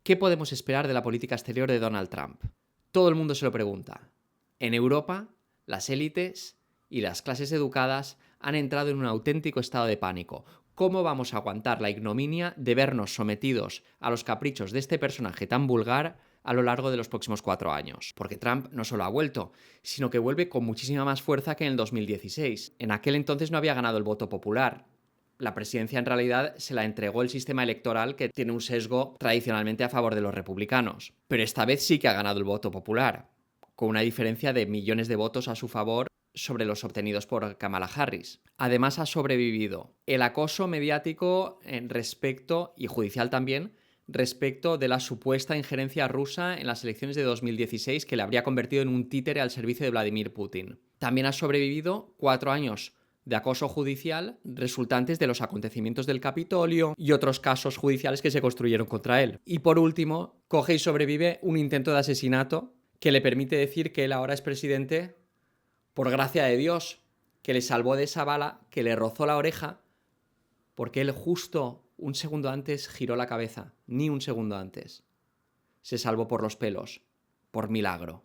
¿Qué podemos esperar de la política exterior de Donald Trump? Todo el mundo se lo pregunta. En Europa, las élites y las clases educadas han entrado en un auténtico estado de pánico. ¿Cómo vamos a aguantar la ignominia de vernos sometidos a los caprichos de este personaje tan vulgar a lo largo de los próximos 4 años? Porque Trump no solo ha vuelto, sino que vuelve con muchísima más fuerza que en el 2016. En aquel entonces no había ganado el voto popular. La presidencia en realidad se la entregó el sistema electoral, que tiene un sesgo tradicionalmente a favor de los republicanos. Pero esta vez sí que ha ganado el voto popular, con una diferencia de millones de votos a su favor sobre los obtenidos por Kamala Harris. Además, ha sobrevivido el acoso mediático respecto, y judicial también, respecto de la supuesta injerencia rusa en las elecciones de 2016, que le habría convertido en un títere al servicio de Vladimir Putin. También ha sobrevivido 4 años de acoso judicial resultantes de los acontecimientos del Capitolio y otros casos judiciales que se construyeron contra él. Y por último, coge y sobrevive un intento de asesinato que le permite decir que él ahora es presidente por gracia de Dios, que le salvó de esa bala, que le rozó la oreja, porque él justo un segundo antes giró la cabeza, ni un segundo antes. Se salvó por los pelos, por milagro.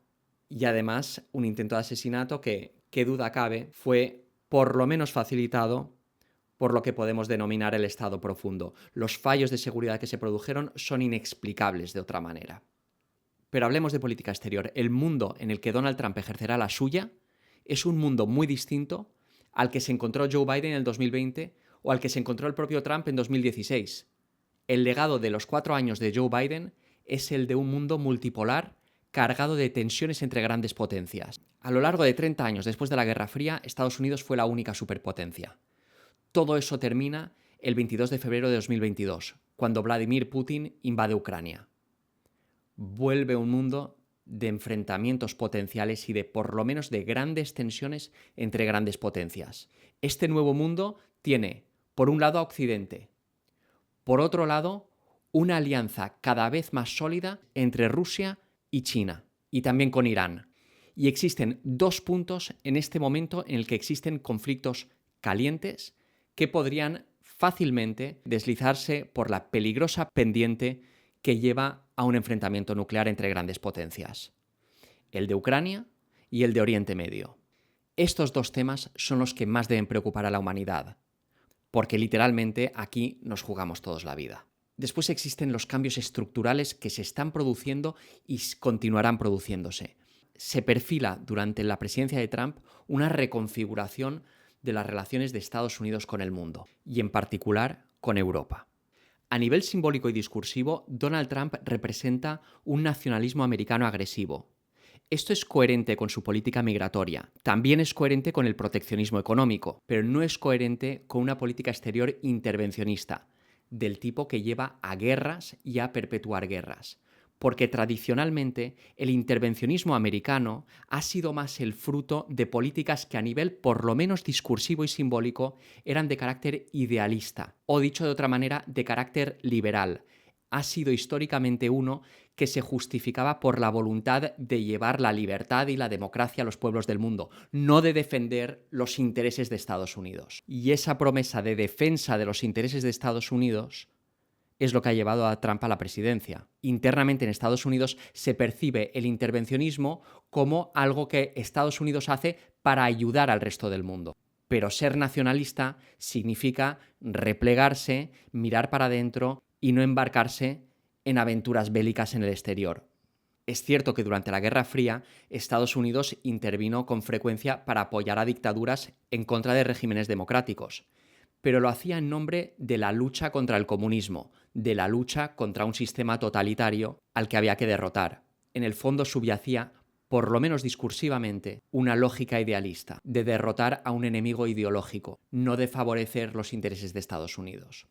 Y además, un intento de asesinato que, qué duda cabe, fue por lo menos facilitado por lo que podemos denominar el estado profundo. Los fallos de seguridad que se produjeron son inexplicables de otra manera. Pero hablemos de política exterior. El mundo en el que Donald Trump ejercerá la suya es un mundo muy distinto al que se encontró Joe Biden en el 2020 o al que se encontró el propio Trump en 2016. El legado de los 4 años de Joe Biden es el de un mundo multipolar cargado de tensiones entre grandes potencias. A lo largo de 30 años después de la Guerra Fría, Estados Unidos fue la única superpotencia. Todo eso termina el 22 de febrero de 2022, cuando Vladimir Putin invade Ucrania. Vuelve un mundo de enfrentamientos potenciales y de, por lo menos, de grandes tensiones entre grandes potencias. Este nuevo mundo tiene, por un lado, a Occidente, por otro lado, una alianza cada vez más sólida entre Rusia y China, y también con Irán. Y existen 2 puntos en este momento en el que existen conflictos calientes que podrían fácilmente deslizarse por la peligrosa pendiente que lleva a un enfrentamiento nuclear entre grandes potencias. El de Ucrania y el de Oriente Medio. Estos 2 temas son los que más deben preocupar a la humanidad, porque literalmente aquí nos jugamos todos la vida. Después existen los cambios estructurales que se están produciendo y continuarán produciéndose. Se perfila durante la presidencia de Trump una reconfiguración de las relaciones de Estados Unidos con el mundo, y en particular con Europa. A nivel simbólico y discursivo, Donald Trump representa un nacionalismo americano agresivo. Esto es coherente con su política migratoria, también es coherente con el proteccionismo económico, pero no es coherente con una política exterior intervencionista, del tipo que lleva a guerras y a perpetuar guerras. Porque tradicionalmente el intervencionismo americano ha sido más el fruto de políticas que a nivel por lo menos discursivo y simbólico eran de carácter idealista, o dicho de otra manera, de carácter liberal. Ha sido históricamente uno que se justificaba por la voluntad de llevar la libertad y la democracia a los pueblos del mundo, no de defender los intereses de Estados Unidos. Y esa promesa de defensa de los intereses de Estados Unidos es lo que ha llevado a Trump a la presidencia. Internamente en Estados Unidos se percibe el intervencionismo como algo que Estados Unidos hace para ayudar al resto del mundo. Pero ser nacionalista significa replegarse, mirar para adentro y no embarcarse en aventuras bélicas en el exterior. Es cierto que durante la Guerra Fría, Estados Unidos intervino con frecuencia para apoyar a dictaduras en contra de regímenes democráticos, pero lo hacía en nombre de la lucha contra el comunismo, de la lucha contra un sistema totalitario al que había que derrotar. En el fondo subyacía, por lo menos discursivamente, una lógica idealista de derrotar a un enemigo ideológico, no de favorecer los intereses de Estados Unidos.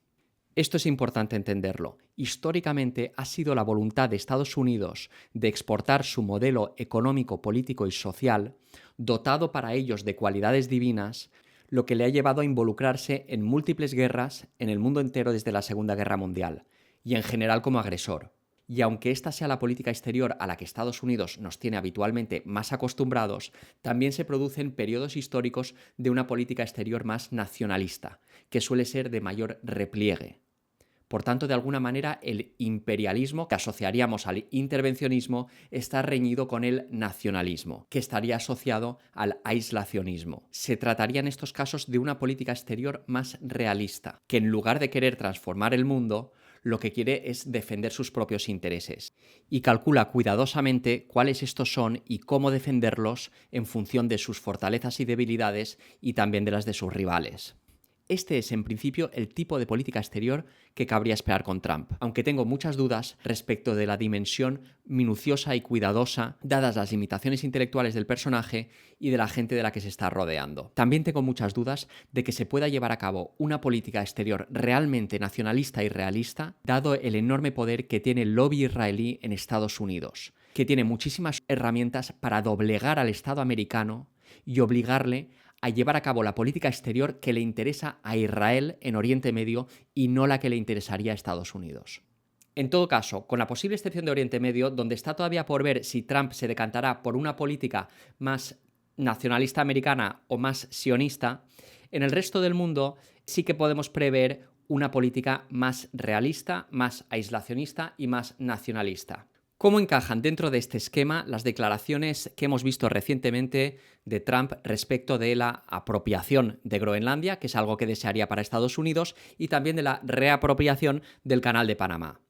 Esto es importante entenderlo. Históricamente ha sido la voluntad de Estados Unidos de exportar su modelo económico, político y social, dotado para ellos de cualidades divinas, lo que le ha llevado a involucrarse en múltiples guerras en el mundo entero desde la Segunda Guerra Mundial, y en general como agresor. Y aunque esta sea la política exterior a la que Estados Unidos nos tiene habitualmente más acostumbrados, también se producen periodos históricos de una política exterior más nacionalista, que suele ser de mayor repliegue. Por tanto, de alguna manera, el imperialismo, que asociaríamos al intervencionismo, está reñido con el nacionalismo, que estaría asociado al aislacionismo. Se trataría en estos casos de una política exterior más realista, que en lugar de querer transformar el mundo, lo que quiere es defender sus propios intereses y calcula cuidadosamente cuáles estos son y cómo defenderlos en función de sus fortalezas y debilidades y también de las de sus rivales. Este es, en principio, el tipo de política exterior que cabría esperar con Trump, aunque tengo muchas dudas respecto de la dimensión minuciosa y cuidadosa, dadas las limitaciones intelectuales del personaje y de la gente de la que se está rodeando. También tengo muchas dudas de que se pueda llevar a cabo una política exterior realmente nacionalista y realista, dado el enorme poder que tiene el lobby israelí en Estados Unidos, que tiene muchísimas herramientas para doblegar al Estado americano y obligarle a llevar a cabo la política exterior que le interesa a Israel en Oriente Medio y no la que le interesaría a Estados Unidos. En todo caso, con la posible excepción de Oriente Medio, donde está todavía por ver si Trump se decantará por una política más nacionalista americana o más sionista, en el resto del mundo sí que podemos prever una política más realista, más aislacionista y más nacionalista. ¿Cómo encajan dentro de este esquema las declaraciones que hemos visto recientemente de Trump respecto de la apropiación de Groenlandia, que es algo que desearía para Estados Unidos, y también de la reapropiación del Canal de Panamá?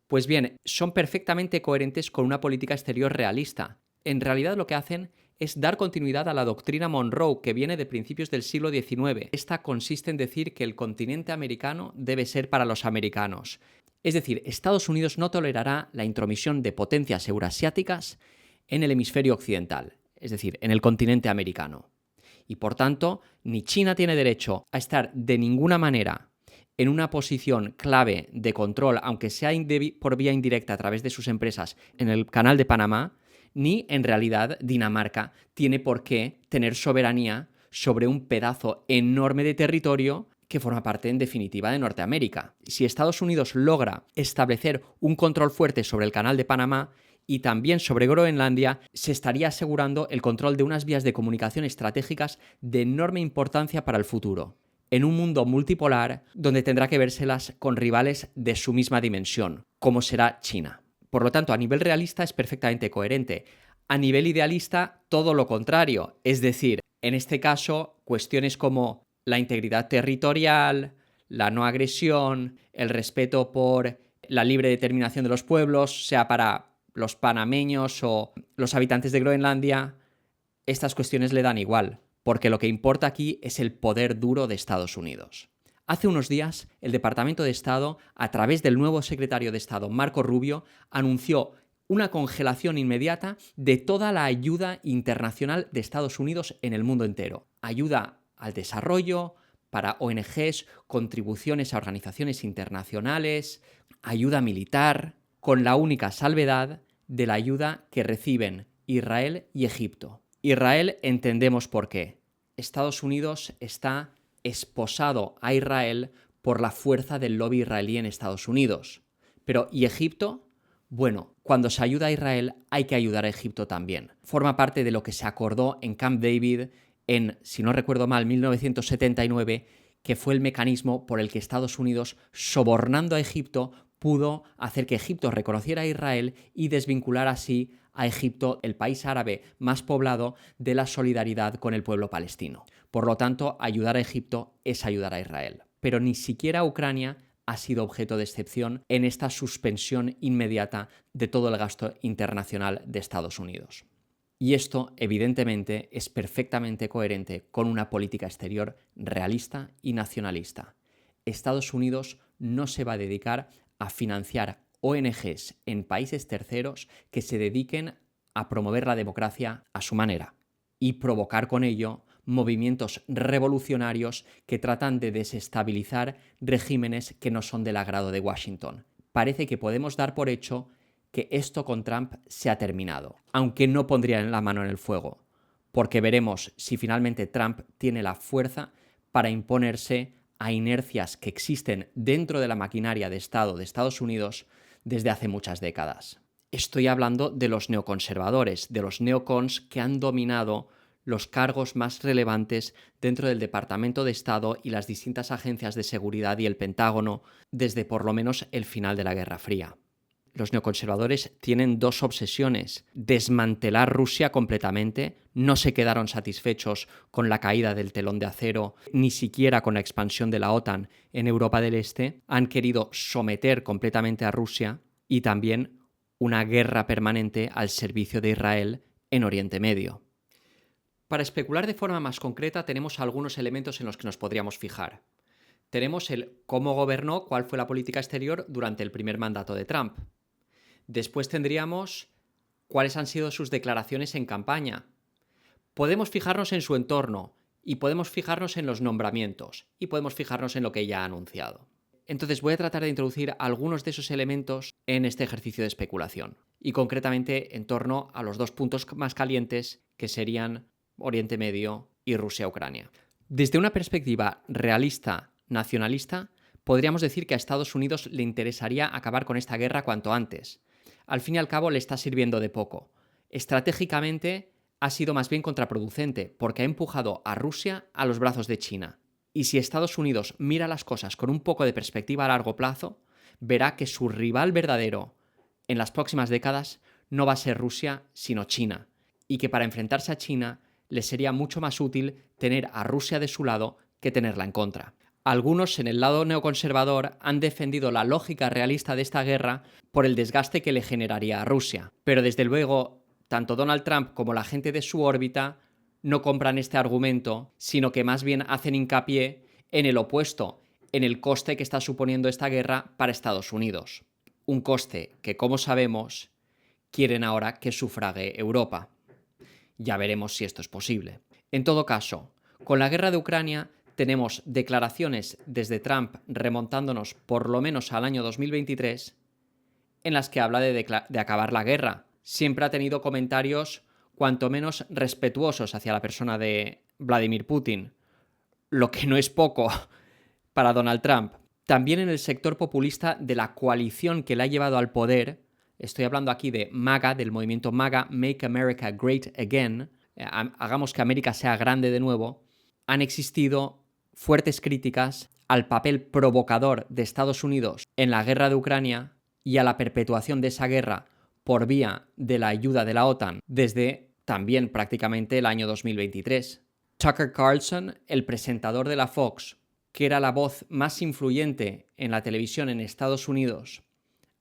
Pues bien, son perfectamente coherentes con una política exterior realista. En realidad lo que hacen es dar continuidad a la doctrina Monroe, que viene de principios del siglo XIX. Esta consiste en decir que el continente americano debe ser para los americanos. Es decir, Estados Unidos no tolerará la intromisión de potencias eurasiáticas en el hemisferio occidental, es decir, en el continente americano. Y por tanto, ni China tiene derecho a estar de ninguna manera en una posición clave de control, aunque sea por vía indirecta a través de sus empresas, en el Canal de Panamá, ni en realidad Dinamarca tiene por qué tener soberanía sobre un pedazo enorme de territorio que forma parte, en definitiva, de Norteamérica. Si Estados Unidos logra establecer un control fuerte sobre el Canal de Panamá y también sobre Groenlandia, se estaría asegurando el control de unas vías de comunicación estratégicas de enorme importancia para el futuro, en un mundo multipolar donde tendrá que vérselas con rivales de su misma dimensión, como será China. Por lo tanto, a nivel realista es perfectamente coherente. A nivel idealista, todo lo contrario. Es decir, en este caso, cuestiones como la integridad territorial, la no agresión, el respeto por la libre determinación de los pueblos, sea para los panameños o los habitantes de Groenlandia, estas cuestiones le dan igual, porque lo que importa aquí es el poder duro de Estados Unidos. Hace unos días, el Departamento de Estado, a través del nuevo secretario de Estado, Marco Rubio, anunció una congelación inmediata de toda la ayuda internacional de Estados Unidos en el mundo entero. Ayuda al desarrollo, para ONGs, contribuciones a organizaciones internacionales, ayuda militar, con la única salvedad de la ayuda que reciben Israel y Egipto. Israel entendemos por qué. Estados Unidos está esposado a Israel por la fuerza del lobby israelí en Estados Unidos. Pero ¿y Egipto? Bueno, cuando se ayuda a Israel hay que ayudar a Egipto también. Forma parte de lo que se acordó en Camp David en, si no recuerdo mal, 1979, que fue el mecanismo por el que Estados Unidos, sobornando a Egipto, pudo hacer que Egipto reconociera a Israel y desvincular así a Egipto, el país árabe más poblado, de la solidaridad con el pueblo palestino. Por lo tanto, ayudar a Egipto es ayudar a Israel. Pero ni siquiera Ucrania ha sido objeto de excepción en esta suspensión inmediata de todo el gasto internacional de Estados Unidos. Y esto, evidentemente, es perfectamente coherente con una política exterior realista y nacionalista. Estados Unidos no se va a dedicar a financiar ONGs en países terceros que se dediquen a promover la democracia a su manera y provocar con ello movimientos revolucionarios que tratan de desestabilizar regímenes que no son del agrado de Washington. Parece que podemos dar por hecho que esto con Trump se ha terminado, aunque no pondría la mano en el fuego, porque veremos si finalmente Trump tiene la fuerza para imponerse a inercias que existen dentro de la maquinaria de Estado de Estados Unidos desde hace muchas décadas. Estoy hablando de los neoconservadores, de los neocons que han dominado los cargos más relevantes dentro del Departamento de Estado y las distintas agencias de seguridad y el Pentágono desde por lo menos el final de la Guerra Fría. Los neoconservadores tienen dos obsesiones: desmantelar Rusia completamente. No se quedaron satisfechos con la caída del telón de acero, ni siquiera con la expansión de la OTAN en Europa del Este. Han querido someter completamente a Rusia y también una guerra permanente al servicio de Israel en Oriente Medio. Para especular de forma más concreta, tenemos algunos elementos en los que nos podríamos fijar. Tenemos el cómo gobernó, cuál fue la política exterior durante el primer mandato de Trump. Después tendríamos cuáles han sido sus declaraciones en campaña. Podemos fijarnos en su entorno y podemos fijarnos en los nombramientos y podemos fijarnos en lo que ya ha anunciado. Entonces voy a tratar de introducir algunos de esos elementos en este ejercicio de especulación y concretamente en torno a los dos puntos más calientes que serían Oriente Medio y Rusia-Ucrania. Desde una perspectiva realista, nacionalista, podríamos decir que a Estados Unidos le interesaría acabar con esta guerra cuanto antes. Al fin y al cabo le está sirviendo de poco. Estratégicamente ha sido más bien contraproducente porque ha empujado a Rusia a los brazos de China. Y si Estados Unidos mira las cosas con un poco de perspectiva a largo plazo, verá que su rival verdadero en las próximas décadas no va a ser Rusia, sino China, y que para enfrentarse a China le sería mucho más útil tener a Rusia de su lado que tenerla en contra. Algunos en el lado neoconservador han defendido la lógica realista de esta guerra por el desgaste que le generaría a Rusia, pero desde luego tanto Donald Trump como la gente de su órbita no compran este argumento, sino que más bien hacen hincapié en el opuesto, en el coste que está suponiendo esta guerra para Estados Unidos. Un coste que, como sabemos, quieren ahora que sufrague Europa. Ya veremos si esto es posible. En todo caso, con la guerra de Ucrania tenemos declaraciones desde Trump remontándonos por lo menos al año 2023 en las que habla de acabar la guerra. Siempre ha tenido comentarios cuanto menos respetuosos hacia la persona de Vladimir Putin, lo que no es poco para Donald Trump. También en el sector populista de la coalición que le ha llevado al poder, estoy hablando aquí de MAGA, del movimiento MAGA, Make America Great Again, hagamos que América sea grande de nuevo, han existido fuertes críticas al papel provocador de Estados Unidos en la guerra de Ucrania y a la perpetuación de esa guerra por vía de la ayuda de la OTAN desde también prácticamente el año 2023. Tucker Carlson, el presentador de la Fox, que era la voz más influyente en la televisión en Estados Unidos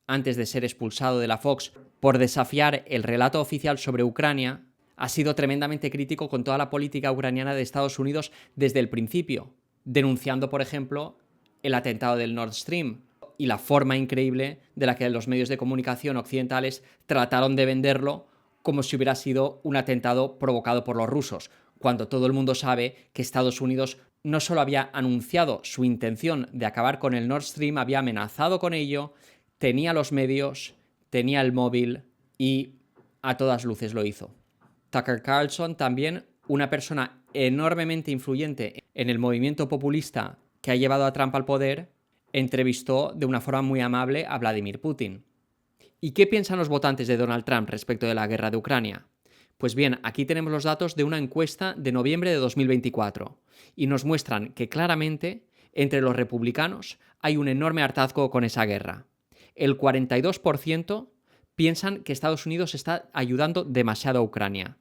antes de ser expulsado de la Fox por desafiar el relato oficial sobre Ucrania, ha sido tremendamente crítico con toda la política ucraniana de Estados Unidos desde el principio, denunciando, por ejemplo, el atentado del Nord Stream y la forma increíble de la que los medios de comunicación occidentales trataron de venderlo como si hubiera sido un atentado provocado por los rusos, cuando todo el mundo sabe que Estados Unidos no solo había anunciado su intención de acabar con el Nord Stream, había amenazado con ello, tenía los medios, tenía el móvil y a todas luces lo hizo. Tucker Carlson, también una persona enormemente influyente en el movimiento populista que ha llevado a Trump al poder, entrevistó de una forma muy amable a Vladimir Putin. ¿Y qué piensan los votantes de Donald Trump respecto de la guerra de Ucrania? Pues bien, aquí tenemos los datos de una encuesta de noviembre de 2024 y nos muestran que claramente entre los republicanos hay un enorme hartazgo con esa guerra. El 42% piensan que Estados Unidos está ayudando demasiado a Ucrania,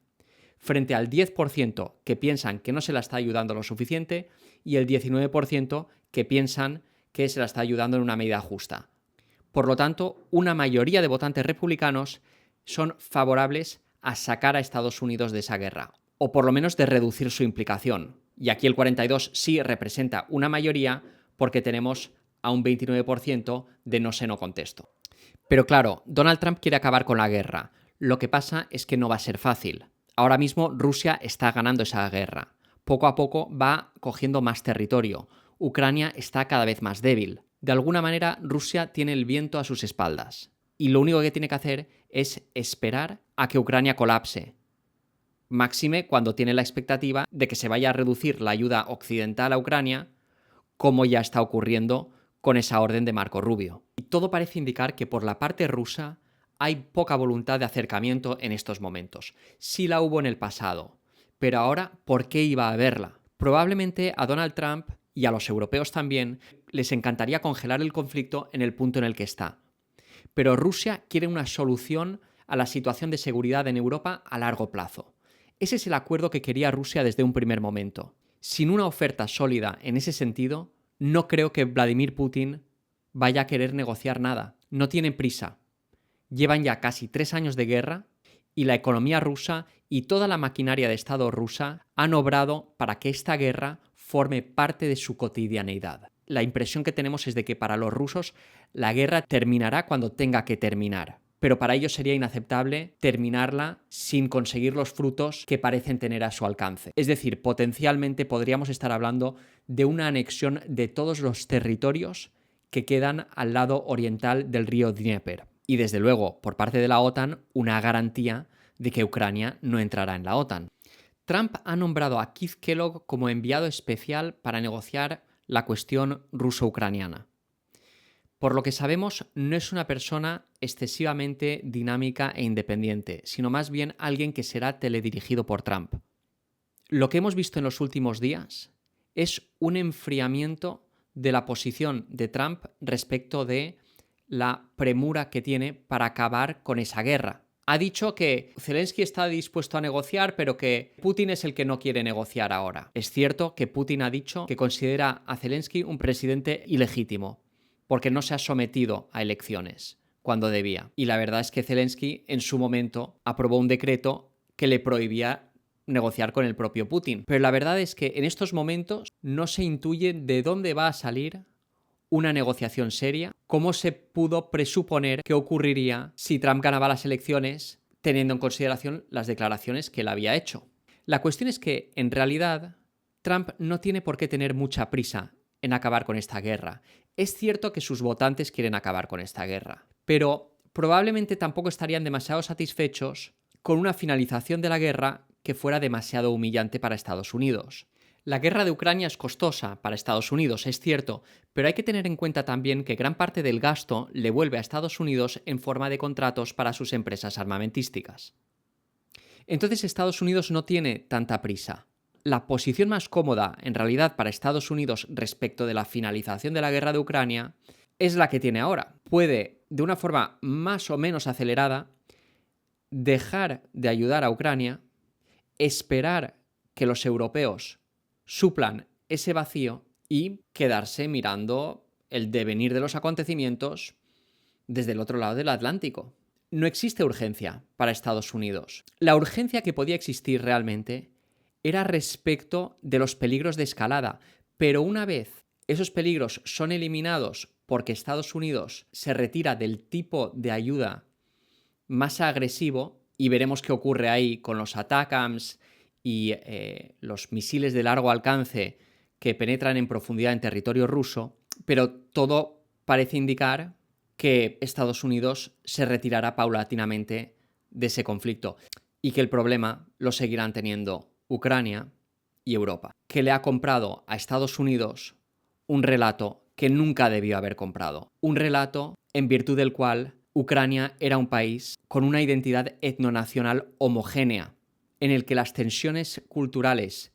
frente al 10% que piensan que no se la está ayudando lo suficiente y el 19% que piensan que se la está ayudando en una medida justa. Por lo tanto, una mayoría de votantes republicanos son favorables a sacar a Estados Unidos de esa guerra, o por lo menos de reducir su implicación. Y aquí el 42% sí representa una mayoría porque tenemos a un 29% de no sé, no contesto. Pero claro, Donald Trump quiere acabar con la guerra. Lo que pasa es que no va a ser fácil. Ahora mismo Rusia está ganando esa guerra. Poco a poco va cogiendo más territorio. Ucrania está cada vez más débil. De alguna manera, Rusia tiene el viento a sus espaldas. Y lo único que tiene que hacer es esperar a que Ucrania colapse. Máxime cuando tiene la expectativa de que se vaya a reducir la ayuda occidental a Ucrania, como ya está ocurriendo con esa orden de Marco Rubio. Y todo parece indicar que por la parte rusa hay poca voluntad de acercamiento en estos momentos. Sí la hubo en el pasado, Pero ahora, ¿por qué iba a haberla? Probablemente a Donald Trump y a los europeos también les encantaría congelar el conflicto en el punto en el que está. Pero Rusia quiere una solución a la situación de seguridad en Europa a largo plazo. Ese es el acuerdo que quería Rusia desde un primer momento. Sin una oferta sólida en ese sentido, no creo que Vladimir Putin vaya a querer negociar nada. No tienen prisa. Llevan ya casi 3 años de guerra y la economía rusa y toda la maquinaria de Estado rusa han obrado para que esta guerra forme parte de su cotidianeidad. La impresión que tenemos es de que para los rusos la guerra terminará cuando tenga que terminar, pero para ellos sería inaceptable terminarla sin conseguir los frutos que parecen tener a su alcance. Es decir, potencialmente podríamos estar hablando de una anexión de todos los territorios que quedan al lado oriental del río Dnieper. Y desde luego, por parte de la OTAN, una garantía de que Ucrania no entrará en la OTAN. Trump ha nombrado a Keith Kellogg como enviado especial para negociar la cuestión ruso-ucraniana. Por lo que sabemos, no es una persona excesivamente dinámica e independiente, sino más bien alguien que será teledirigido por Trump. Lo que hemos visto en los últimos días es un enfriamiento de la posición de Trump respecto de la premura que tiene para acabar con esa guerra. Ha dicho que Zelensky está dispuesto a negociar, pero que Putin es el que no quiere negociar ahora. Es cierto que Putin ha dicho que considera a Zelensky un presidente ilegítimo, porque no se ha sometido a elecciones cuando debía. Y la verdad es que Zelensky en su momento aprobó un decreto que le prohibía negociar con el propio Putin. Pero la verdad es que en estos momentos no se intuye de dónde va a salir una negociación seria, cómo se pudo presuponer que ocurriría si Trump ganaba las elecciones teniendo en consideración las declaraciones que él había hecho. La cuestión es que, en realidad, Trump no tiene por qué tener mucha prisa en acabar con esta guerra. Es cierto que sus votantes quieren acabar con esta guerra, pero probablemente tampoco estarían demasiado satisfechos con una finalización de la guerra que fuera demasiado humillante para Estados Unidos. La guerra de Ucrania es costosa para Estados Unidos, es cierto, pero hay que tener en cuenta también que gran parte del gasto le vuelve a Estados Unidos en forma de contratos para sus empresas armamentísticas. Entonces Estados Unidos no tiene tanta prisa. La posición más cómoda, en realidad, para Estados Unidos respecto de la finalización de la guerra de Ucrania es la que tiene ahora. Puede, de una forma más o menos acelerada, dejar de ayudar a Ucrania, esperar que los europeos suplan ese vacío y quedarse mirando el devenir de los acontecimientos desde el otro lado del Atlántico. No existe urgencia para Estados Unidos. La urgencia que podía existir realmente era respecto de los peligros de escalada, pero una vez esos peligros son eliminados porque Estados Unidos se retira del tipo de ayuda más agresivo, y veremos qué ocurre ahí con los ATACMS y los misiles de largo alcance que penetran en profundidad en territorio ruso, pero todo parece indicar que Estados Unidos se retirará paulatinamente de ese conflicto y que el problema lo seguirán teniendo Ucrania y Europa, que le ha comprado a Estados Unidos un relato que nunca debió haber comprado, un relato en virtud del cual Ucrania era un país con una identidad etnonacional homogénea, en el que las tensiones culturales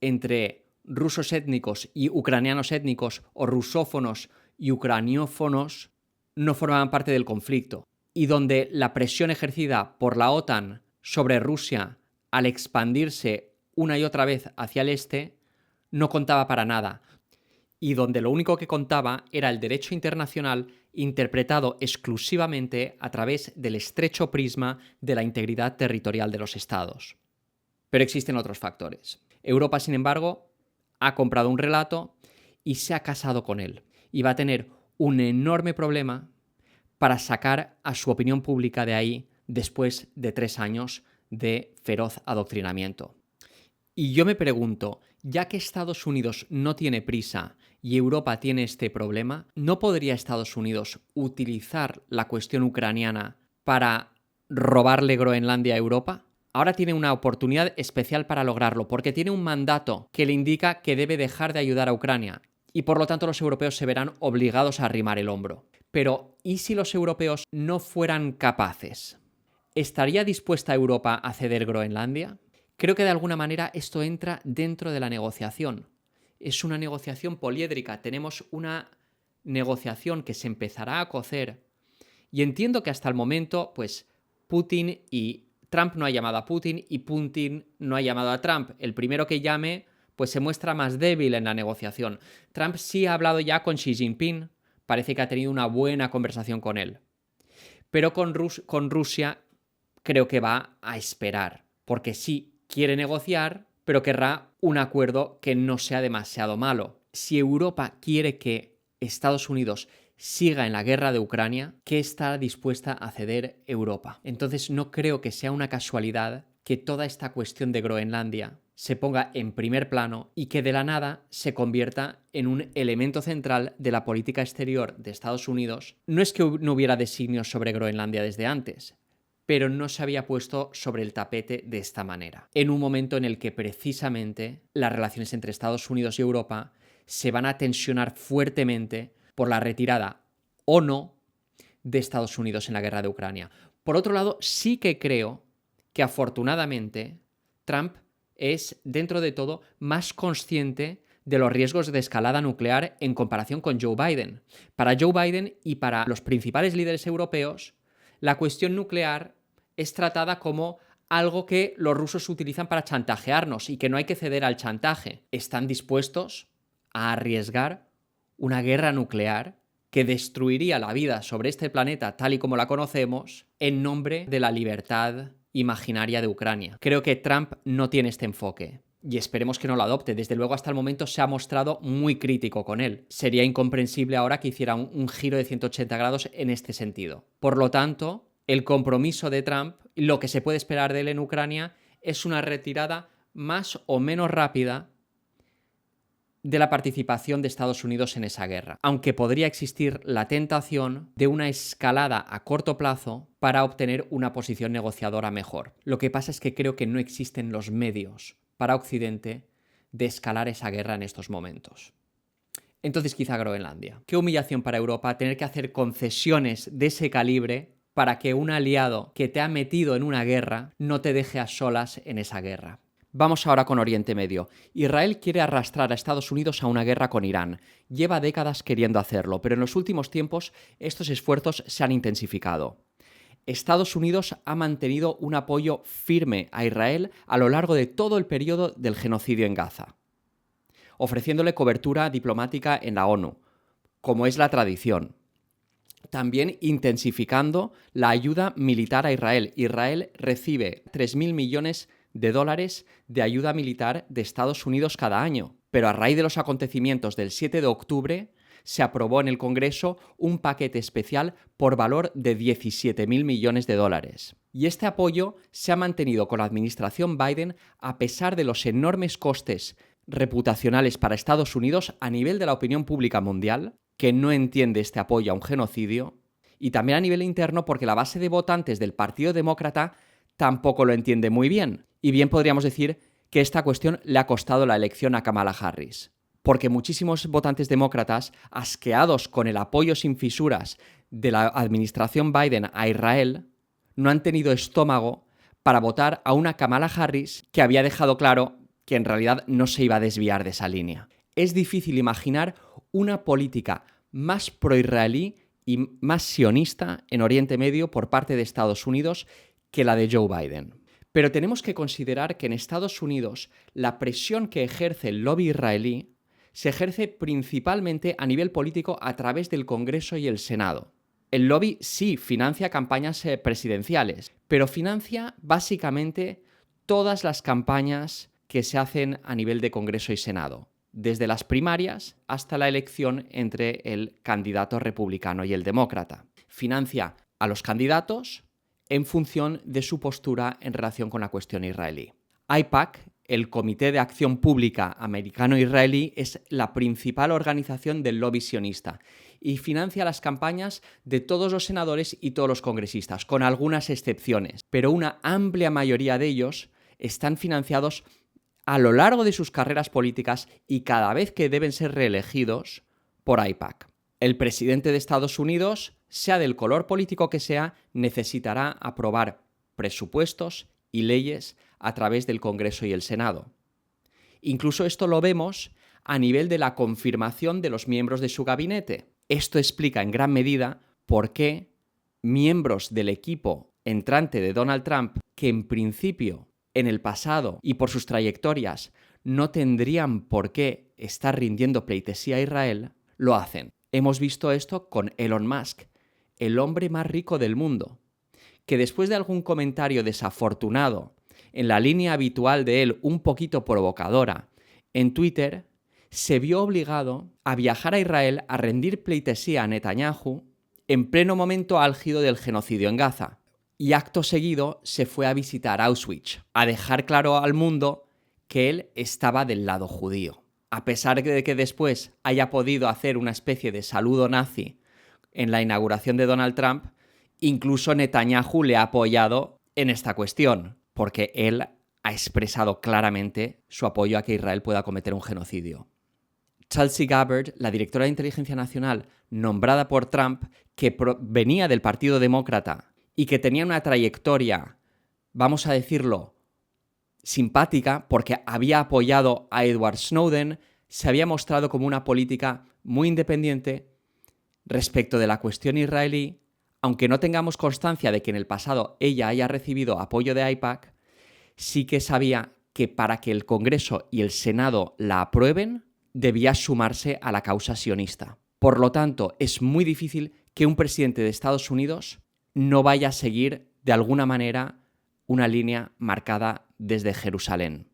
entre rusos étnicos y ucranianos étnicos o rusófonos y ucraniófonos no formaban parte del conflicto, y donde la presión ejercida por la OTAN sobre Rusia al expandirse una y otra vez hacia el este no contaba para nada, y donde lo único que contaba era el derecho internacional interpretado exclusivamente a través del estrecho prisma de la integridad territorial de los estados. Pero existen otros factores. Europa, sin embargo, ha comprado un relato y se ha casado con él. Y va a tener un enorme problema para sacar a su opinión pública de ahí después de 3 años de feroz adoctrinamiento. Y yo me pregunto, ya que Estados Unidos no tiene prisa y Europa tiene este problema, ¿no podría Estados Unidos utilizar la cuestión ucraniana para robarle Groenlandia a Europa? Ahora tiene una oportunidad especial para lograrlo, porque tiene un mandato que le indica que debe dejar de ayudar a Ucrania, y por lo tanto los europeos se verán obligados a arrimar el hombro. Pero, ¿y si los europeos no fueran capaces? ¿Estaría dispuesta Europa a ceder Groenlandia? Creo que de alguna manera esto entra dentro de la negociación. Es una negociación poliédrica. Tenemos una negociación que se empezará a cocer y entiendo que hasta el momento, pues, Putin y Trump no ha llamado a Putin y Putin no ha llamado a Trump. El primero que llame, pues se muestra más débil en la negociación. Trump sí ha hablado ya con Xi Jinping, parece que ha tenido una buena conversación con él. Pero con Rusia creo que va a esperar, porque sí quiere negociar, pero querrá un acuerdo que no sea demasiado malo. Si Europa quiere que Estados Unidos siga en la guerra de Ucrania, ¿qué está dispuesta a ceder Europa? Entonces no creo que sea una casualidad que toda esta cuestión de Groenlandia se ponga en primer plano y que de la nada se convierta en un elemento central de la política exterior de Estados Unidos. No es que no hubiera designios sobre Groenlandia desde antes, pero no se había puesto sobre el tapete de esta manera, en un momento en el que precisamente las relaciones entre Estados Unidos y Europa se van a tensionar fuertemente por la retirada o no de Estados Unidos en la guerra de Ucrania. Por otro lado, sí que creo que afortunadamente Trump es, dentro de todo, más consciente de los riesgos de escalada nuclear en comparación con Joe Biden. Para Joe Biden y para los principales líderes europeos, la cuestión nuclear es tratada como algo que los rusos utilizan para chantajearnos y que no hay que ceder al chantaje. Están dispuestos a arriesgar una guerra nuclear que destruiría la vida sobre este planeta tal y como la conocemos en nombre de la libertad imaginaria de Ucrania. Creo que Trump no tiene este enfoque y esperemos que no lo adopte. Desde luego hasta el momento se ha mostrado muy crítico con él. Sería incomprensible ahora que hiciera un giro de 180 grados en este sentido. Por lo tanto, el compromiso de Trump, lo que se puede esperar de él en Ucrania, es una retirada más o menos rápida de la participación de Estados Unidos en esa guerra, aunque podría existir la tentación de una escalada a corto plazo para obtener una posición negociadora mejor. Lo que pasa es que creo que no existen los medios para Occidente de escalar esa guerra en estos momentos. Entonces quizá Groenlandia. Qué humillación para Europa tener que hacer concesiones de ese calibre para que un aliado que te ha metido en una guerra no te deje a solas en esa guerra. Vamos ahora con Oriente Medio. Israel quiere arrastrar a Estados Unidos a una guerra con Irán. Lleva décadas queriendo hacerlo, pero en los últimos tiempos estos esfuerzos se han intensificado. Estados Unidos ha mantenido un apoyo firme a Israel a lo largo de todo el periodo del genocidio en Gaza, ofreciéndole cobertura diplomática en la ONU, como es la tradición. También intensificando la ayuda militar a Israel. Israel recibe 3.000 millones de dólares de ayuda militar de Estados Unidos cada año. Pero a raíz de los acontecimientos del 7 de octubre, se aprobó en el Congreso un paquete especial por valor de 17.000 millones de dólares. Y este apoyo se ha mantenido con la administración Biden a pesar de los enormes costes reputacionales para Estados Unidos a nivel de la opinión pública mundial, que no entiende este apoyo a un genocidio, y también a nivel interno porque la base de votantes del Partido Demócrata tampoco lo entiende muy bien. Y bien podríamos decir que esta cuestión le ha costado la elección a Kamala Harris. Porque muchísimos votantes demócratas, asqueados con el apoyo sin fisuras de la administración Biden a Israel, no han tenido estómago para votar a una Kamala Harris que había dejado claro que en realidad no se iba a desviar de esa línea. Es difícil imaginar una política más pro-israelí y más sionista en Oriente Medio por parte de Estados Unidos que la de Joe Biden. Pero tenemos que considerar que en Estados Unidos la presión que ejerce el lobby israelí se ejerce principalmente a nivel político a través del Congreso y el Senado. El lobby sí financia campañas presidenciales, pero financia básicamente todas las campañas que se hacen a nivel de Congreso y Senado, desde las primarias hasta la elección entre el candidato republicano y el demócrata. Financia a los candidatos en función de su postura en relación con la cuestión israelí. AIPAC, el Comité de Acción Pública Americano-Israelí, es la principal organización del lobby sionista y financia las campañas de todos los senadores y todos los congresistas, con algunas excepciones, pero una amplia mayoría de ellos están financiados a lo largo de sus carreras políticas y cada vez que deben ser reelegidos por AIPAC. El presidente de Estados Unidos, sea del color político que sea, necesitará aprobar presupuestos y leyes a través del Congreso y el Senado. Incluso esto lo vemos a nivel de la confirmación de los miembros de su gabinete. Esto explica en gran medida por qué miembros del equipo entrante de Donald Trump, que en principio, en el pasado y por sus trayectorias, no tendrían por qué estar rindiendo pleitesía a Israel, lo hacen. Hemos visto esto con Elon Musk, el hombre más rico del mundo, que después de algún comentario desafortunado en la línea habitual de él, un poquito provocadora, en Twitter, se vio obligado a viajar a Israel a rendir pleitesía a Netanyahu en pleno momento álgido del genocidio en Gaza. Y acto seguido se fue a visitar Auschwitz, a dejar claro al mundo que él estaba del lado judío. A pesar de que después haya podido hacer una especie de saludo nazi en la inauguración de Donald Trump, incluso Netanyahu le ha apoyado en esta cuestión, porque él ha expresado claramente su apoyo a que Israel pueda cometer un genocidio. Tulsi Gabbard, la directora de Inteligencia Nacional nombrada por Trump, que venía del Partido Demócrata y que tenía una trayectoria, vamos a decirlo, simpática, porque había apoyado a Edward Snowden, se había mostrado como una política muy independiente respecto de la cuestión israelí, aunque no tengamos constancia de que en el pasado ella haya recibido apoyo de AIPAC, sí que sabía que para que el Congreso y el Senado la aprueben, debía sumarse a la causa sionista. Por lo tanto, es muy difícil que un presidente de Estados Unidos no vaya a seguir de alguna manera una línea marcada desde Jerusalén.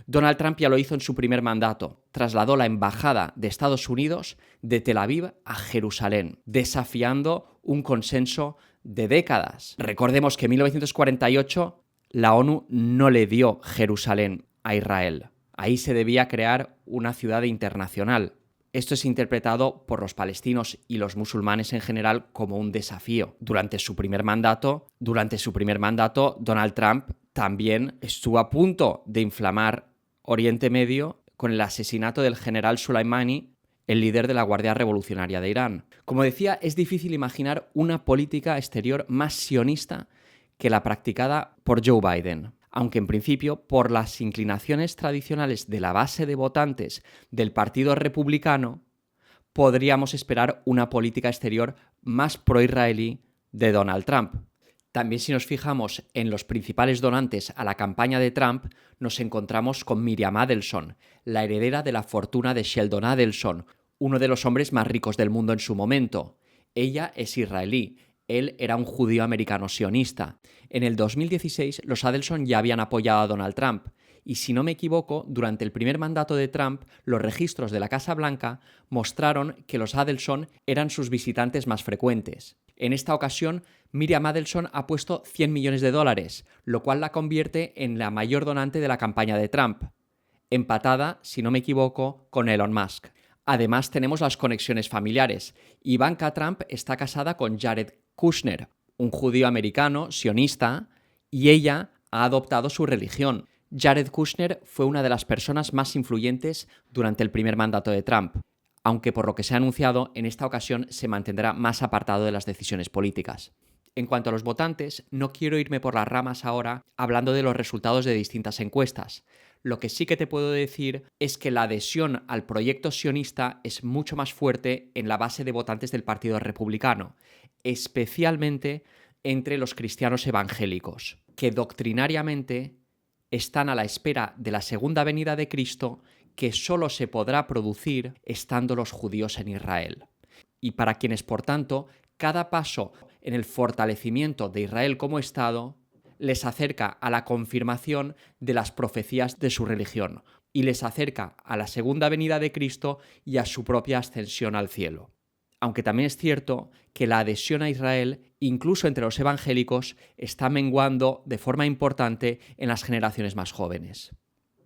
Donald Trump ya lo hizo en su primer mandato. Trasladó la embajada de Estados Unidos de Tel Aviv a Jerusalén, desafiando un consenso de décadas. Recordemos que en 1948 la ONU no le dio Jerusalén a Israel. Ahí se debía crear una ciudad internacional. Esto es interpretado por los palestinos y los musulmanes en general como un desafío. Durante su primer mandato, Donald Trump también estuvo a punto de inflamar Oriente Medio con el asesinato del general Soleimani, el líder de la Guardia Revolucionaria de Irán. Como decía, es difícil imaginar una política exterior más sionista que la practicada por Joe Biden, aunque en principio, por las inclinaciones tradicionales de la base de votantes del Partido Republicano, podríamos esperar una política exterior más pro-israelí de Donald Trump. También, si nos fijamos en los principales donantes a la campaña de Trump, nos encontramos con Miriam Adelson, la heredera de la fortuna de Sheldon Adelson, uno de los hombres más ricos del mundo en su momento. Ella es israelí. Él era un judío americano sionista. En el 2016, los Adelson ya habían apoyado a Donald Trump. Y si no me equivoco, durante el primer mandato de Trump, los registros de la Casa Blanca mostraron que los Adelson eran sus visitantes más frecuentes. En esta ocasión, Miriam Adelson ha puesto $100 millones, lo cual la convierte en la mayor donante de la campaña de Trump, empatada, si no me equivoco, con Elon Musk. Además, tenemos las conexiones familiares. Ivanka Trump está casada con Jared Kushner, un judío americano, sionista, y ella ha adoptado su religión. Jared Kushner fue una de las personas más influyentes durante el primer mandato de Trump, aunque por lo que se ha anunciado, en esta ocasión se mantendrá más apartado de las decisiones políticas. En cuanto a los votantes, no quiero irme por las ramas ahora hablando de los resultados de distintas encuestas. Lo que sí que te puedo decir es que la adhesión al proyecto sionista es mucho más fuerte en la base de votantes del Partido Republicano, especialmente entre los cristianos evangélicos, que doctrinariamente están a la espera de la segunda venida de Cristo, que solo se podrá producir estando los judíos en Israel. Y para quienes, por tanto, cada paso en el fortalecimiento de Israel como Estado les acerca a la confirmación de las profecías de su religión y les acerca a la segunda venida de Cristo y a su propia ascensión al cielo. Aunque también es cierto que la adhesión a Israel, incluso entre los evangélicos, está menguando de forma importante en las generaciones más jóvenes.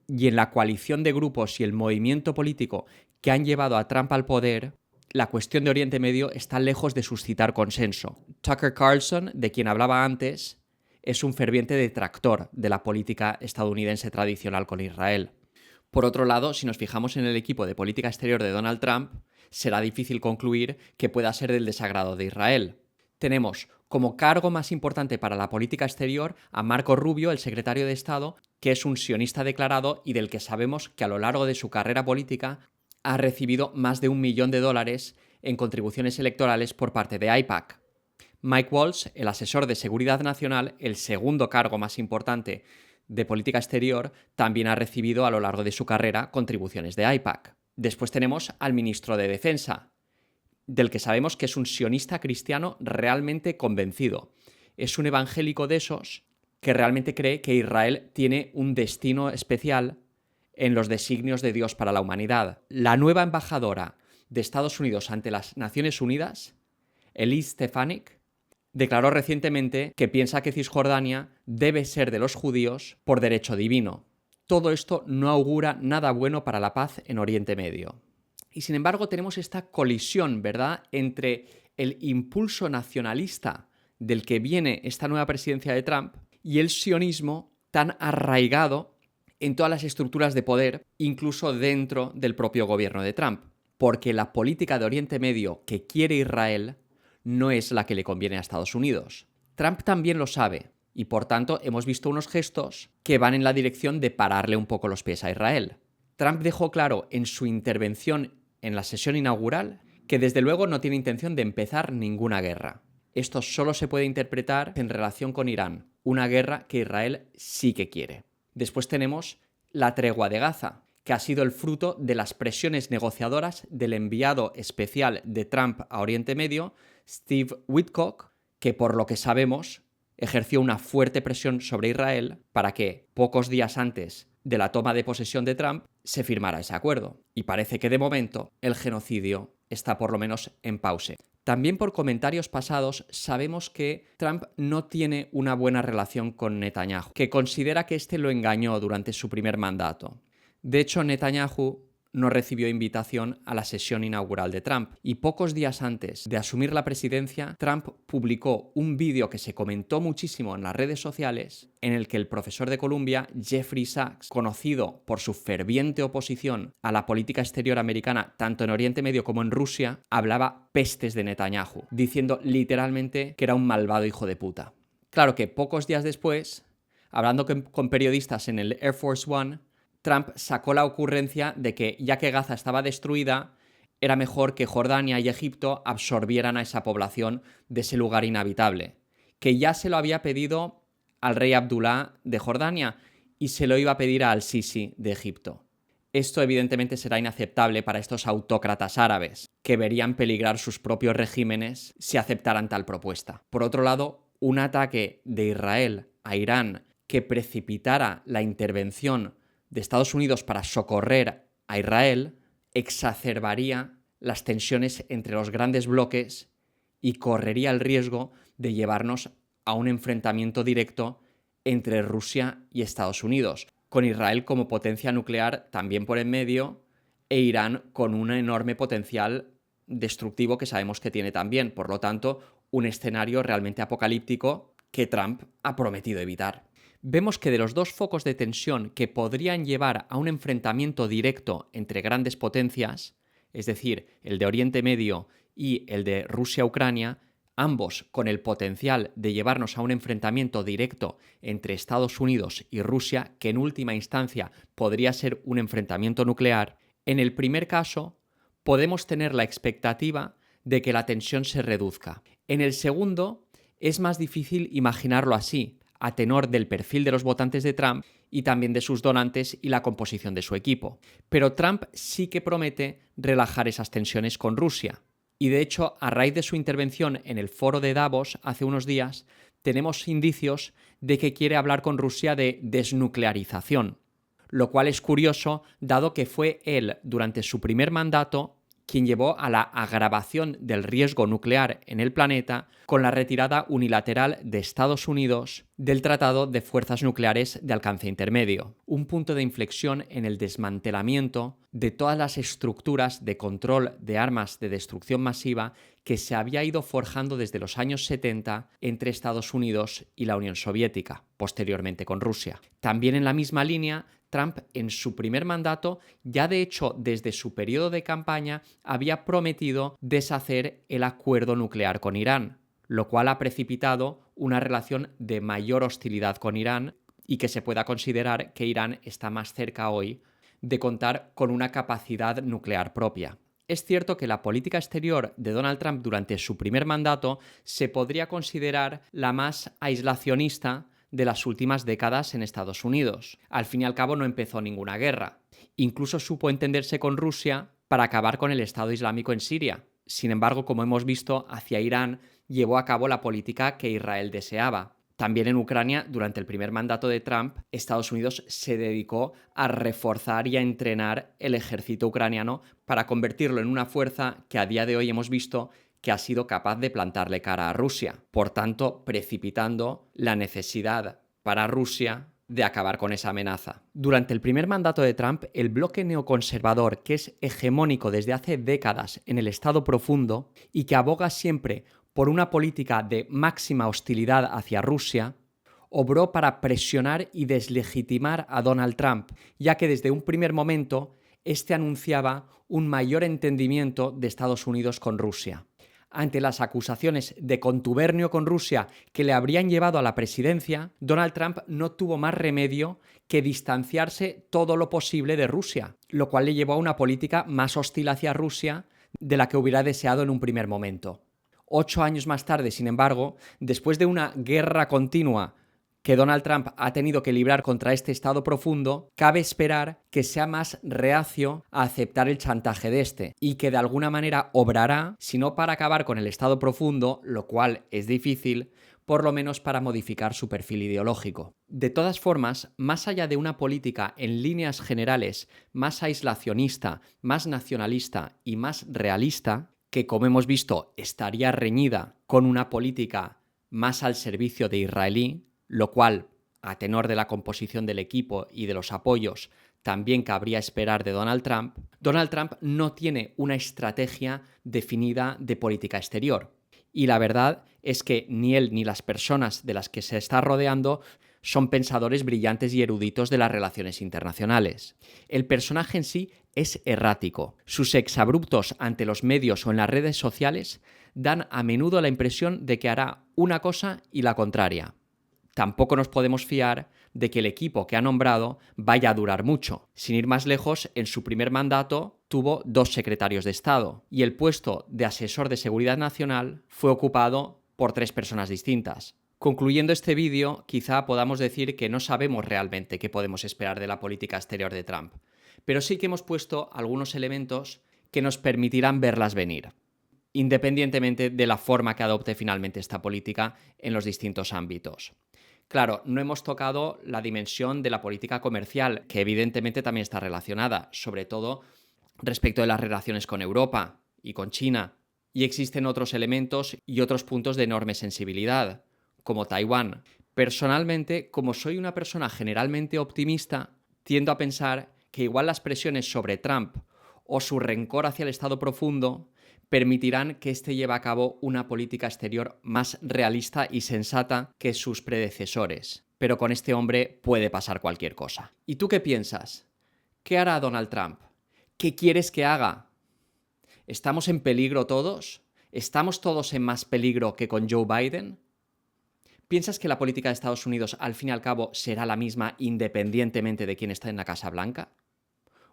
Y en la coalición de grupos y el movimiento político que han llevado a Trump al poder, la cuestión de Oriente Medio está lejos de suscitar consenso. Tucker Carlson, de quien hablaba antes, es un ferviente detractor de la política estadounidense tradicional con Israel. Por otro lado, si nos fijamos en el equipo de política exterior de Donald Trump, será difícil concluir que pueda ser del desagrado de Israel. Tenemos como cargo más importante para la política exterior a Marco Rubio, el secretario de Estado, que es un sionista declarado y del que sabemos que a lo largo de su carrera política ha recibido más de $1 millón en contribuciones electorales por parte de AIPAC. Mike Waltz, el asesor de Seguridad Nacional, el segundo cargo más importante de política exterior, también ha recibido a lo largo de su carrera contribuciones de AIPAC. Después tenemos al ministro de Defensa, del que sabemos que es un sionista cristiano realmente convencido. Es un evangélico de esos que realmente cree que Israel tiene un destino especial en los designios de Dios para la humanidad. La nueva embajadora de Estados Unidos ante las Naciones Unidas, Elise Stefanik, declaró recientemente que piensa que Cisjordania debe ser de los judíos por derecho divino. Todo esto no augura nada bueno para la paz en Oriente Medio. Y sin embargo tenemos esta colisión, ¿verdad?, entre el impulso nacionalista del que viene esta nueva presidencia de Trump y el sionismo tan arraigado en todas las estructuras de poder, incluso dentro del propio gobierno de Trump. Porque la política de Oriente Medio que quiere Israel no es la que le conviene a Estados Unidos. Trump también lo sabe y por tanto hemos visto unos gestos que van en la dirección de pararle un poco los pies a Israel. Trump dejó claro en su intervención en la sesión inaugural que desde luego no tiene intención de empezar ninguna guerra. Esto solo se puede interpretar en relación con Irán, una guerra que Israel sí que quiere. Después tenemos la tregua de Gaza, que ha sido el fruto de las presiones negociadoras del enviado especial de Trump a Oriente Medio, Steve Witkoff, que por lo que sabemos ejerció una fuerte presión sobre Israel para que pocos días antes de la toma de posesión de Trump se firmara ese acuerdo. Y parece que de momento el genocidio está por lo menos en pause. También por comentarios pasados sabemos que Trump no tiene una buena relación con Netanyahu, que considera que este lo engañó durante su primer mandato. De hecho, Netanyahu no recibió invitación a la sesión inaugural de Trump y pocos días antes de asumir la presidencia, Trump publicó un vídeo que se comentó muchísimo en las redes sociales en el que el profesor de Columbia, Jeffrey Sachs, conocido por su ferviente oposición a la política exterior americana tanto en Oriente Medio como en Rusia, hablaba pestes de Netanyahu, diciendo literalmente que era un malvado hijo de puta. Claro que pocos días después, hablando con periodistas en el Air Force One, Trump sacó la ocurrencia de que, ya que Gaza estaba destruida, era mejor que Jordania y Egipto absorbieran a esa población de ese lugar inhabitable, que ya se lo había pedido al rey Abdullah de Jordania y se lo iba a pedir a Al-Sisi de Egipto. Esto evidentemente será inaceptable para estos autócratas árabes, que verían peligrar sus propios regímenes si aceptaran tal propuesta. Por otro lado, un ataque de Israel a Irán que precipitara la intervención de Estados Unidos para socorrer a Israel exacerbaría las tensiones entre los grandes bloques y correría el riesgo de llevarnos a un enfrentamiento directo entre Rusia y Estados Unidos, con Israel como potencia nuclear también por en medio e Irán con un enorme potencial destructivo que sabemos que tiene también. Por lo tanto, un escenario realmente apocalíptico que Trump ha prometido evitar. Vemos que de los dos focos de tensión que podrían llevar a un enfrentamiento directo entre grandes potencias, es decir, el de Oriente Medio y el de Rusia-Ucrania, ambos con el potencial de llevarnos a un enfrentamiento directo entre Estados Unidos y Rusia, que en última instancia podría ser un enfrentamiento nuclear, en el primer caso podemos tener la expectativa de que la tensión se reduzca. En el segundo es más difícil imaginarlo así, a tenor del perfil de los votantes de Trump y también de sus donantes y la composición de su equipo. Pero Trump sí que promete relajar esas tensiones con Rusia. Y de hecho, a raíz de su intervención en el foro de Davos hace unos días, tenemos indicios de que quiere hablar con Rusia de desnuclearización, lo cual es curioso dado que fue él, durante su primer mandato, quien llevó a la agravación del riesgo nuclear en el planeta con la retirada unilateral de Estados Unidos del Tratado de Fuerzas Nucleares de Alcance Intermedio, un punto de inflexión en el desmantelamiento de todas las estructuras de control de armas de destrucción masiva que se había ido forjando desde los años 70 entre Estados Unidos y la Unión Soviética, posteriormente con Rusia. También en la misma línea, Trump en su primer mandato, ya de hecho desde su periodo de campaña, había prometido deshacer el acuerdo nuclear con Irán, lo cual ha precipitado una relación de mayor hostilidad con Irán y que se pueda considerar que Irán está más cerca hoy de contar con una capacidad nuclear propia. Es cierto que la política exterior de Donald Trump durante su primer mandato se podría considerar la más aislacionista de las últimas décadas en Estados Unidos. Al fin y al cabo no empezó ninguna guerra. Incluso supo entenderse con Rusia para acabar con el Estado Islámico en Siria. Sin embargo, como hemos visto, hacia Irán llevó a cabo la política que Israel deseaba. También en Ucrania, durante el primer mandato de Trump, Estados Unidos se dedicó a reforzar y a entrenar el ejército ucraniano para convertirlo en una fuerza que a día de hoy hemos visto que ha sido capaz de plantarle cara a Rusia, por tanto, precipitando la necesidad para Rusia de acabar con esa amenaza. Durante el primer mandato de Trump, el bloque neoconservador, que es hegemónico desde hace décadas en el Estado profundo y que aboga siempre por una política de máxima hostilidad hacia Rusia, obró para presionar y deslegitimar a Donald Trump, ya que desde un primer momento este anunciaba un mayor entendimiento de Estados Unidos con Rusia. Ante las acusaciones de contubernio con Rusia que le habrían llevado a la presidencia, Donald Trump no tuvo más remedio que distanciarse todo lo posible de Rusia, lo cual le llevó a una política más hostil hacia Rusia de la que hubiera deseado en un primer momento. 8 años más tarde, sin embargo, después de una guerra continua que Donald Trump ha tenido que librar contra este Estado profundo, cabe esperar que sea más reacio a aceptar el chantaje de este y que de alguna manera obrará, si no para acabar con el Estado profundo, lo cual es difícil, por lo menos para modificar su perfil ideológico. De todas formas, más allá de una política en líneas generales más aislacionista, más nacionalista y más realista, que como hemos visto estaría reñida con una política más al servicio de israelí, lo cual, a tenor de la composición del equipo y de los apoyos, también cabría esperar de Donald Trump no tiene una estrategia definida de política exterior. Y la verdad es que ni él ni las personas de las que se está rodeando son pensadores brillantes y eruditos de las relaciones internacionales. El personaje en sí es errático. Sus exabruptos ante los medios o en las redes sociales dan a menudo la impresión de que hará una cosa y la contraria. Tampoco nos podemos fiar de que el equipo que ha nombrado vaya a durar mucho. Sin ir más lejos, en su primer mandato tuvo 2 secretarios de Estado y el puesto de asesor de seguridad nacional fue ocupado por 3 personas distintas. Concluyendo este vídeo, quizá podamos decir que no sabemos realmente qué podemos esperar de la política exterior de Trump, pero sí que hemos puesto algunos elementos que nos permitirán verlas venir, independientemente de la forma que adopte finalmente esta política en los distintos ámbitos. Claro, no hemos tocado la dimensión de la política comercial, que evidentemente también está relacionada, sobre todo respecto de las relaciones con Europa y con China. Y existen otros elementos y otros puntos de enorme sensibilidad, como Taiwán. Personalmente, como soy una persona generalmente optimista, tiendo a pensar que igual las presiones sobre Trump o su rencor hacia el Estado profundo permitirán que éste lleve a cabo una política exterior más realista y sensata que sus predecesores. Pero con este hombre puede pasar cualquier cosa. ¿Y tú qué piensas? ¿Qué hará Donald Trump? ¿Qué quieres que haga? ¿Estamos en peligro todos? ¿Estamos todos en más peligro que con Joe Biden? ¿Piensas que la política de Estados Unidos al fin y al cabo será la misma independientemente de quién está en la Casa Blanca?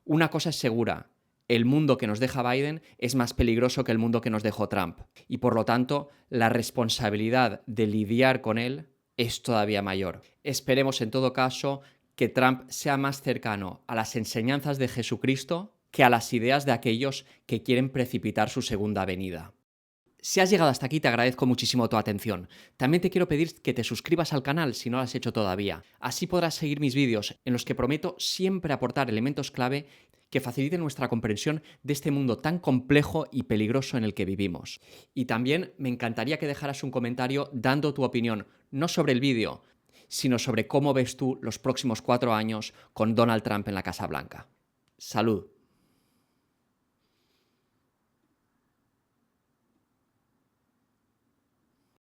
Una cosa es segura. El mundo que nos deja Biden es más peligroso que el mundo que nos dejó Trump. Y por lo tanto, la responsabilidad de lidiar con él es todavía mayor. Esperemos en todo caso que Trump sea más cercano a las enseñanzas de Jesucristo que a las ideas de aquellos que quieren precipitar su segunda venida. Si has llegado hasta aquí, te agradezco muchísimo tu atención. También te quiero pedir que te suscribas al canal si no lo has hecho todavía. Así podrás seguir mis vídeos en los que prometo siempre aportar elementos clave que faciliten nuestra comprensión de este mundo tan complejo y peligroso en el que vivimos. Y también me encantaría que dejaras un comentario dando tu opinión, no sobre el vídeo, sino sobre cómo ves tú los próximos 4 años con Donald Trump en la Casa Blanca. ¡Salud!